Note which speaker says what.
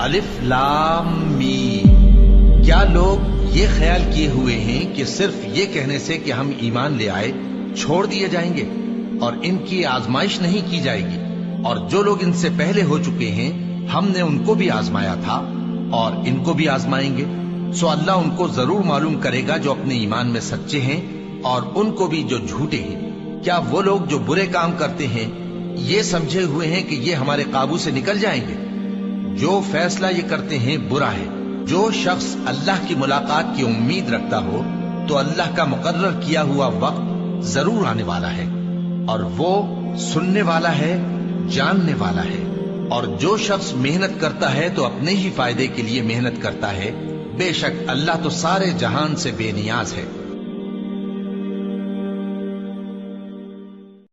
Speaker 1: الف لام میم۔ کیا لوگ یہ خیال کیے ہوئے ہیں کہ صرف یہ کہنے سے کہ ہم ایمان لے آئے چھوڑ دیے جائیں گے اور ان کی آزمائش نہیں کی جائے گی؟ اور جو لوگ ان سے پہلے ہو چکے ہیں ہم نے ان کو بھی آزمایا تھا اور ان کو بھی آزمائیں گے، سو اللہ ان کو ضرور معلوم کرے گا جو اپنے ایمان میں سچے ہیں اور ان کو بھی جو جھوٹے ہیں۔ کیا وہ لوگ جو برے کام کرتے ہیں یہ سمجھے ہوئے ہیں کہ یہ ہمارے قابو سے نکل جائیں گے؟ جو فیصلہ یہ کرتے ہیں برا ہے۔ جو شخص اللہ کی ملاقات کی امید رکھتا ہو تو اللہ کا مقرر کیا ہوا وقت ضرور آنے والا ہے، اور وہ سننے والا ہے، جاننے والا ہے۔ اور جو شخص محنت کرتا ہے تو اپنے ہی فائدے کے لیے محنت کرتا ہے، بے شک اللہ تو سارے جہان سے بے نیاز ہے۔